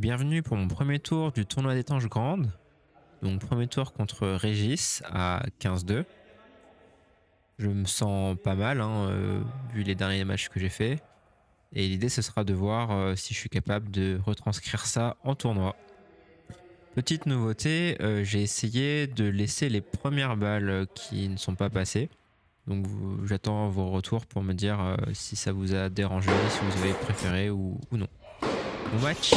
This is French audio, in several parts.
Bienvenue pour mon premier tour du tournoi des Tanges Grandes. Donc premier tour contre Régis à 15-2. Je me sens pas mal vu les derniers matchs que j'ai fait. Et l'idée ce sera de voir si je suis capable de retranscrire ça en tournoi. Petite nouveauté, j'ai essayé de laisser les premières balles qui ne sont pas passées. Donc j'attends vos retours pour me dire si ça vous a dérangé, si vous avez préféré ou non. Bon match.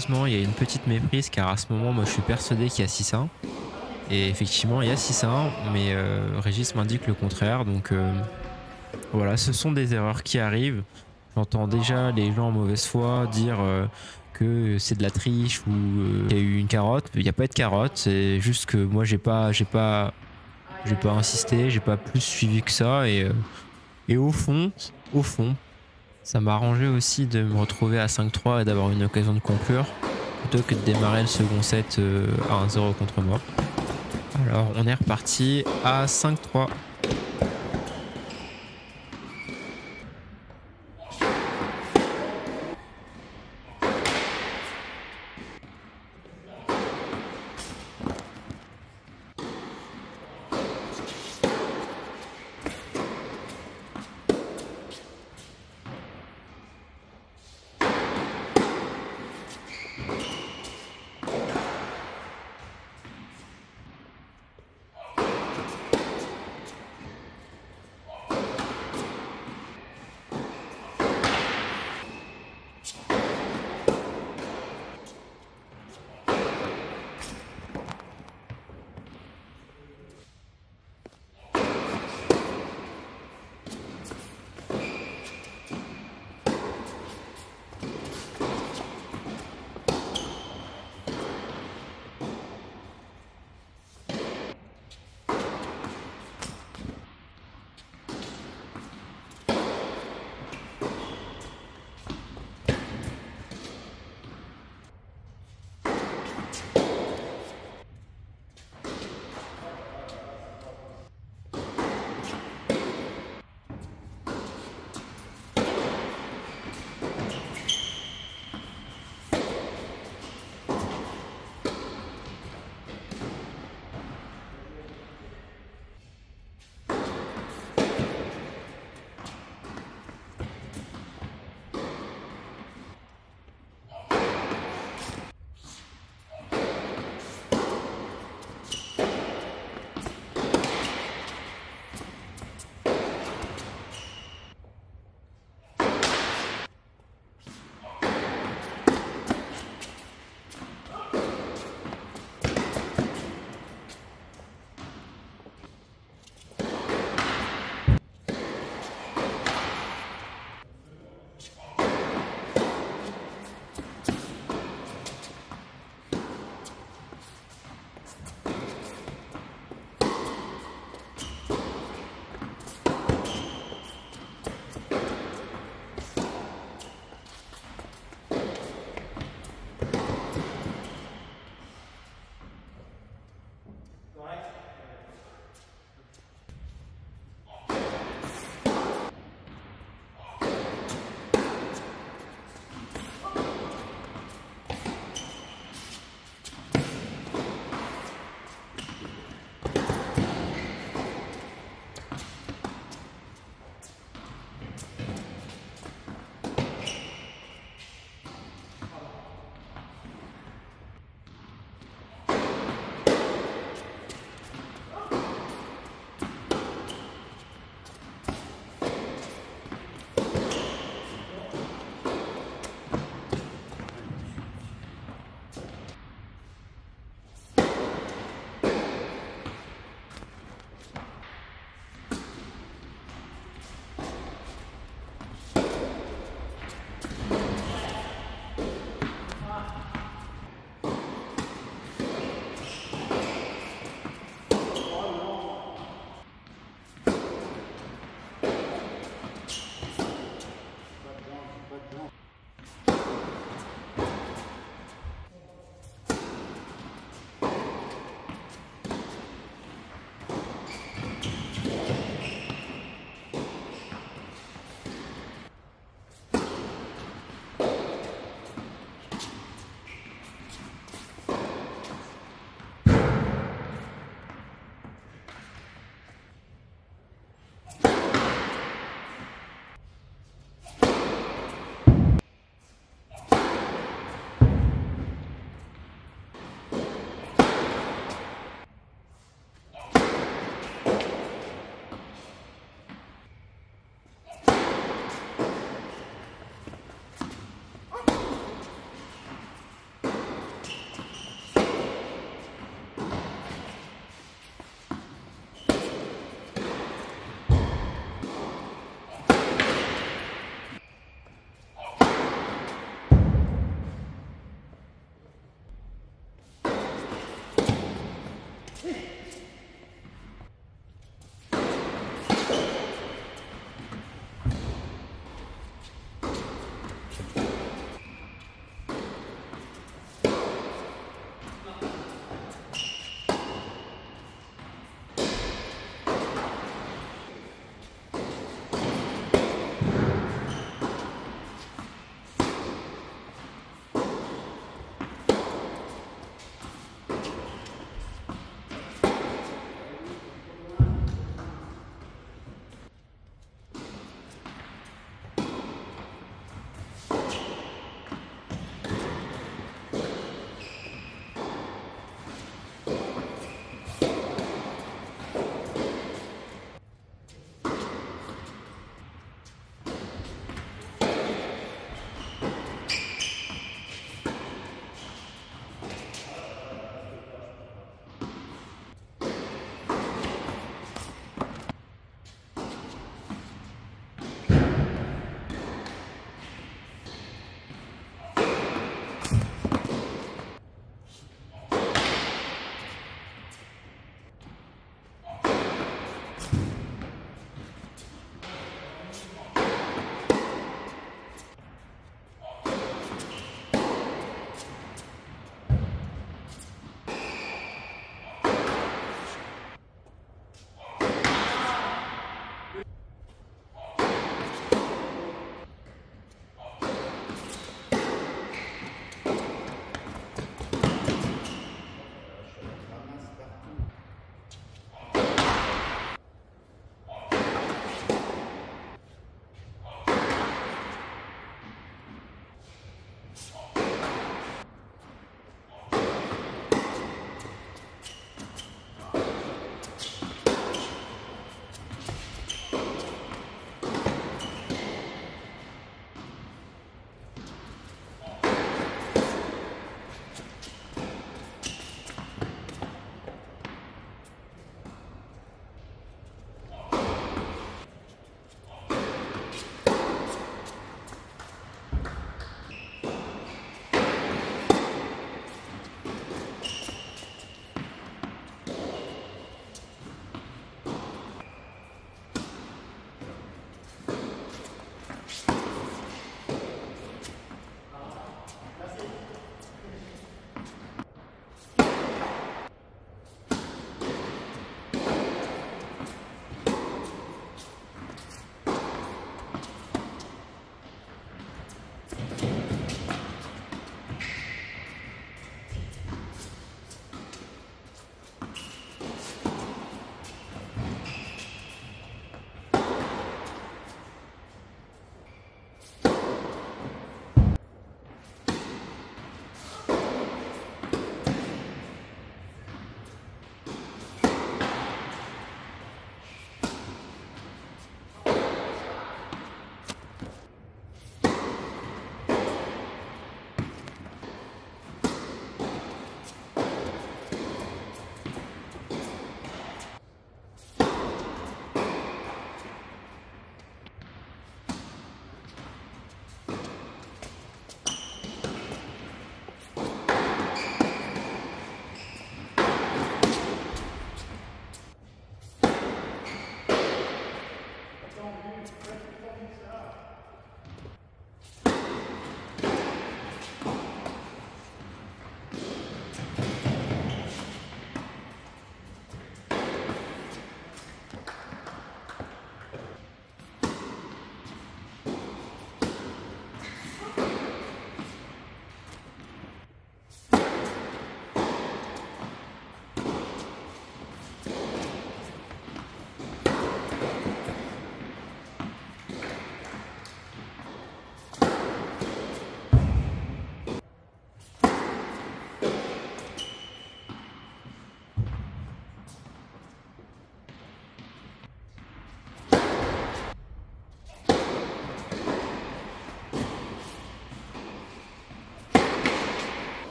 malheureusement, il y a une petite méprise car à ce moment, moi je suis persuadé qu'il y a 6-1. Et effectivement, il y a 6-1, mais Régis m'indique le contraire. Donc voilà, ce sont des erreurs qui arrivent. J'entends déjà les gens en mauvaise foi dire que c'est de la triche ou qu'il y a eu une carotte. Il n'y a pas eu de carotte, c'est juste que moi j'ai pas insisté, j'ai pas plus suivi que ça. Et au fond, ça m'a arrangé aussi de me retrouver à 5-3 et d'avoir une occasion de conclure plutôt que de démarrer le second set à 1-0 contre moi. Alors on est reparti à 5-3.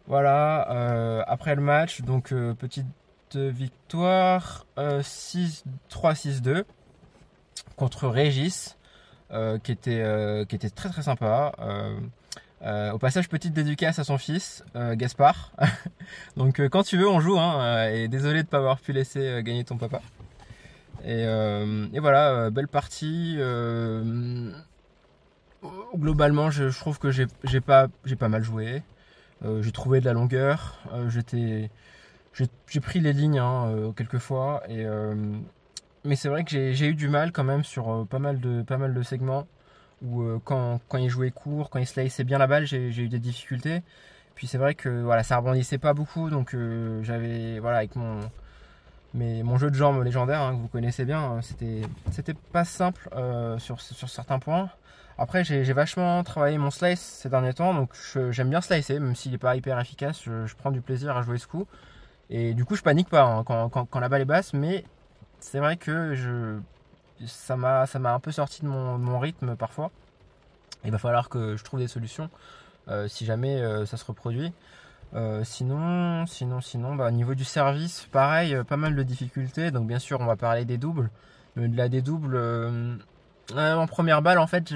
Voilà, après le match, donc petite victoire 3-6-2 contre Régis, qui était très très sympa. Au passage, petite dédicace à son fils, Gaspard. Donc quand tu veux, on joue, hein, et désolé de ne pas avoir pu laisser gagner ton papa. Et voilà, belle partie. Globalement, je trouve que j'ai pas mal joué. J'ai trouvé de la longueur. J'ai pris les lignes, hein, quelques fois. Mais c'est vrai que j'ai eu du mal quand même sur pas mal de segments où quand il jouait court, quand il sliceait bien la balle, j'ai eu des difficultés. Puis c'est vrai que voilà, ça rebondissait pas beaucoup, donc j'avais voilà, avec mon jeu de jambes légendaire, hein, que vous connaissez bien, c'était pas simple sur certains points. Après, j'ai vachement travaillé mon slice ces derniers temps, donc j'aime bien slicer, même s'il n'est pas hyper efficace, je prends du plaisir à jouer ce coup. Et du coup, je panique pas, hein, quand la balle est basse, mais c'est vrai que ça m'a un peu sorti de mon rythme parfois. Il va falloir que je trouve des solutions si jamais ça se reproduit. Sinon, bah, au niveau du service, pareil, pas mal de difficultés. Donc bien sûr, on va parler des doubles. Mais au-delà des doubles, en première balle, en fait,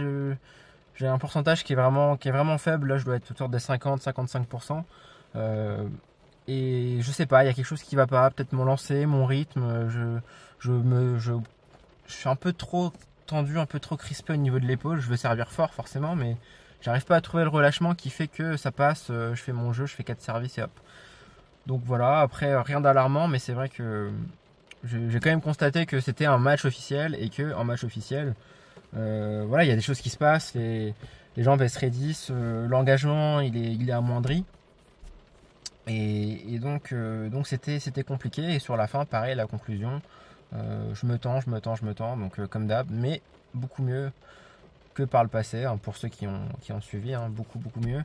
j'ai un pourcentage qui est vraiment faible. Là, je dois être autour des 50-55%. Et je sais pas, il y a quelque chose qui va pas. Peut-être mon lancer, mon rythme. Je suis un peu trop tendu, un peu trop crispé au niveau de l'épaule. Je veux servir fort, forcément, mais j'arrive pas à trouver le relâchement qui fait que ça passe. Je fais mon jeu, je fais 4 services et hop. Donc voilà, après, rien d'alarmant, mais c'est vrai que j'ai quand même constaté que c'était un match officiel et que en match officiel, voilà, il y a des choses qui se passent, les gens baissent Redis, l'engagement il est amoindri. Et donc c'était compliqué. Et sur la fin, pareil, la conclusion, je me tends, donc comme d'hab, mais beaucoup mieux que par le passé, hein, pour ceux qui ont suivi, hein, beaucoup mieux.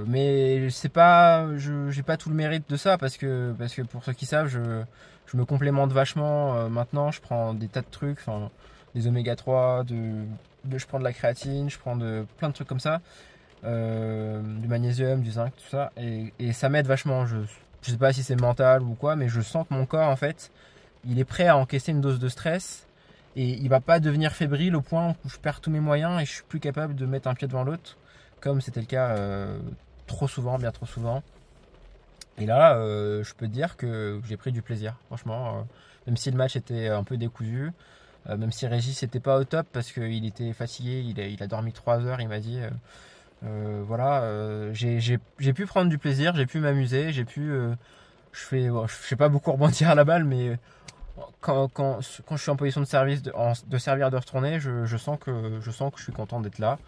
Mais c'est pas, j'ai pas tout le mérite de ça parce que pour ceux qui savent, je me complémente vachement maintenant. Je prends des tas de trucs, enfin des oméga 3, je prends de la créatine, je prends plein de trucs comme ça, du magnésium, du zinc, tout ça, et ça m'aide vachement. Je sais pas si c'est mental ou quoi, mais je sens que mon corps en fait, il est prêt à encaisser une dose de stress. Et il va pas devenir fébrile au point où je perds tous mes moyens et je suis plus capable de mettre un pied devant l'autre, comme c'était le cas trop souvent, bien trop souvent. Et là, je peux te dire que j'ai pris du plaisir, franchement. Même si le match était un peu décousu, même si Régis n'était pas au top parce qu'il était fatigué, il a dormi 3 heures, il m'a dit. Voilà, j'ai pu prendre du plaisir, j'ai pu m'amuser, je fais pas beaucoup rebondir à la balle, mais quand je suis en position de service, de servir, de retourner, je sens que je suis content d'être là.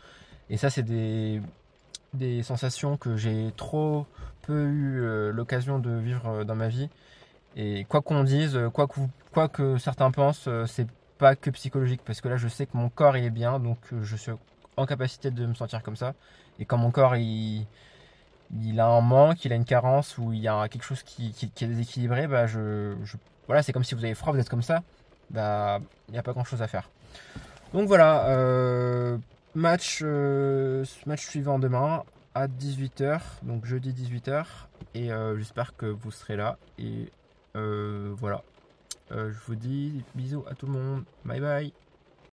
Et ça, c'est des sensations que j'ai trop peu eu l'occasion de vivre dans ma vie. Et quoi qu'on dise, quoi que certains pensent, c'est pas que psychologique. Parce que là, je sais que mon corps il est bien, donc je suis en capacité de me sentir comme ça. Et quand mon corps il a un manque, il a une carence ou il y a quelque chose qui est déséquilibré, bah voilà, c'est comme si vous avez froid, vous êtes comme ça, bah il n'y a pas grand chose à faire. Donc voilà, match suivant demain à 18h, donc jeudi 18h, et j'espère que vous serez là. Et voilà, je vous dis bisous à tout le monde, bye bye.